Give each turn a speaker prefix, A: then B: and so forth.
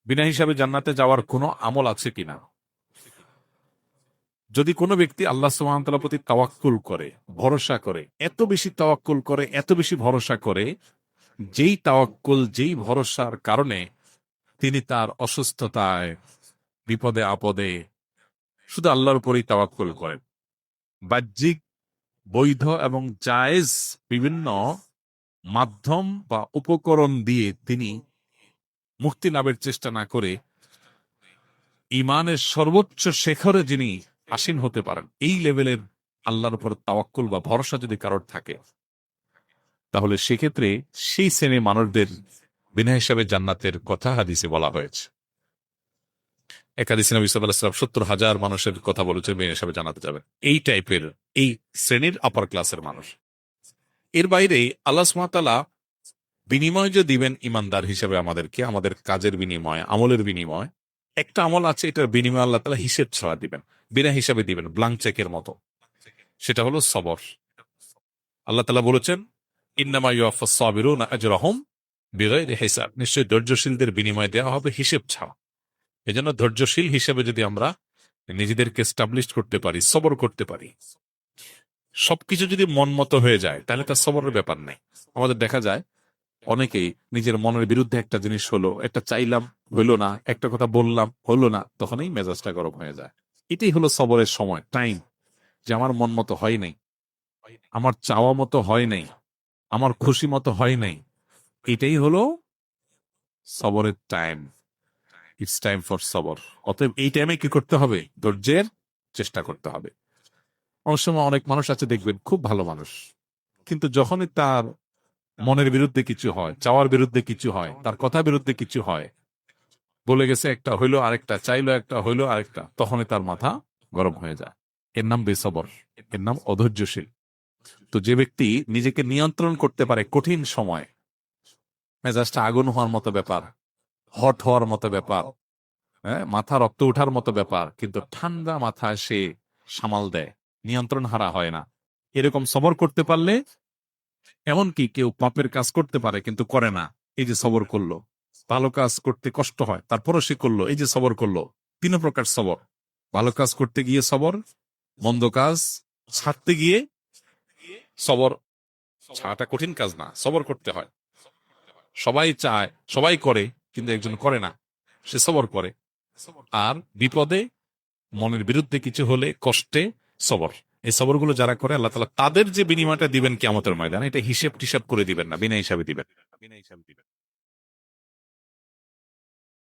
A: বিনা হিসাবে জান্নাতে যাওয়ার কোনো আমল আছে কিনা? যদি কোনো ব্যক্তি আল্লাহ সুবহানাহু ওয়া তাআলার প্রতি তাওয়াক্কুল করে, ভরসা করে, এত বেশি তাওয়াক্কুল করে, এত বেশি ভরসা করে, যেই তাওয়াক্কুল, যেই ভরসার কারণে তিনি তার অসুস্থতায়, বিপদে আপদে শুধু আল্লাহর উপরেই তাওয়াক্কুল করেন, বাহ্যিক বৈধ এবং জায়েজ বিভিন্ন মাধ্যম বা উপকরণ দিয়ে তিনি মুক্তি লাভের চেষ্টা না করে ইমানের সর্বোচ্চ শেখরে যিনি আসীন হতে পারেন, এই লেভেলের আল্লাহর উপর তাওয়াক্কুল বা ভরসা যদি কারোর থাকে, তাহলে সেক্ষেত্রে সেই শ্রেণীর মানুষদের বিনা হিসাবে জান্নাতের কথা হাদিসে বলা হয়েছে। এক হাদিসে নবী সাল্লাল্লাহু আলাইহি ওয়াসাল্লাম ৭০,০০০ মানুষের কথা বলেছেন বিনা হিসাবে জান্নাতে যাবেন। এই টাইপের, এই শ্রেণীর আপার ক্লাসের মানুষ। এর বাইরে আল্লাহ সুবহানাহু ওয়া তাআলা বিনিময় যে দিবেন ইমানদার হিসেবে আমাদেরকে, আমাদের কাজের বিনিময়, আমলের বিনিময়, একটা আমল আছে, এটার বিনিময় আল্লাহ তাআলা হিসেব ছাড়া দিবেন, বিনা হিসাবে দিবেন, ব্লাঙ্ক চেকের মতো। সেটা হলো সবর। আল্লাহ তাআলা বলেছেন, ইন্নামা ইউওয়াফাস সাবিরুনা আজরাহুম বিগাইরি হিসাব, নিশ্চয়ই ধৈর্যশীলদের বিনিময় দেওয়া হবে হিসেব ছাড়া। এজন্য ধৈর্যশীল হিসেবে যদি আমরা নিজেদেরকে এস্টাবলিশ করতে পারি, সবর করতে পারি, সবকিছু যদি মন মতো হয়ে যায়, তাহলে তার সবরের ব্যাপার নেই। আমাদের দেখা যায় অনেকেই নিজের মনের বিরুদ্ধে একটা জিনিস হলো, একটা চাইলাম হইলো না, একটা কথা বললাম হলো না, তখনই মেজাজটা গরম হয়ে যায়। এটাই হলো সবরের সময়, টাইম, যে আমার মন মতো হয় নাই, আমার চাওয়া মতো হয় নাই, আমার খুশি মতো হয় নাই। এটাই হলো সবরের টাইম। ইটস টাইম ফর সবর। অতএব এই টাইমে কি করতে হবে? ধৈর্যের চেষ্টা করতে হবে। অনেক সময় অনেক মানুষ আছে দেখবেন, খুব ভালো মানুষ, কিন্তু যখনই তার মনের বিরুদ্ধে কিছু হয়, চাওয়ার বিরুদ্ধে কিছু হয়, তার কথা বিরুদ্ধে কিছু হয়, বলে গেছে একটা হইলো আরেকটা, চাইলো একটা হইলো আরেকটা, তখনই তার মাথা গরম হয়ে যায়। এর নাম বেসবর, এর নাম অধৈর্যশীল। তো যে ব্যক্তি নিজেকে নিয়ন্ত্রণ করতে পারে কঠিন সময়, মেজাজটা আগুন হওয়ার মতো ব্যাপার, হট হওয়ার মতো ব্যাপার, হ্যাঁ, মাথা রক্ত ওঠার মতো ব্যাপার, কিন্তু ঠান্ডা মাথায় সে সামাল দেয়, নিয়ন্ত্রণ হারা হয় না, এরকম সবর করতে পারলে, এমনকি কেউ পাপের কাজ করতে পারে কিন্তু করে না, এই যে সবর করলো, ভালো কাজ করতে কষ্ট হয় তারপরও সে করলো, এই যে সবর করলো। তিন প্রকার সবর: ভালো কাজ করতে গিয়ে সবর, মন্দ কাজ ছাড়তে গিয়ে সবর। ছাড়াটা কঠিন কাজ না, সবর করতে হয়। সবাই চায়, সবাই করে, কিন্তু একজন করে না, সে সবর করে। আর বিপদে, মনের বিরুদ্ধে কিছু হলে, কষ্টে সবর। এই সবরগুলো যারা করে, আল্লাহ তাআলা তাদের যে বিনিময়টা দিবেন কিয়ামতের ময়দানে, এটা হিসেব টিসাব করে দিবেন না, বিনা হিসাবে দিবেন।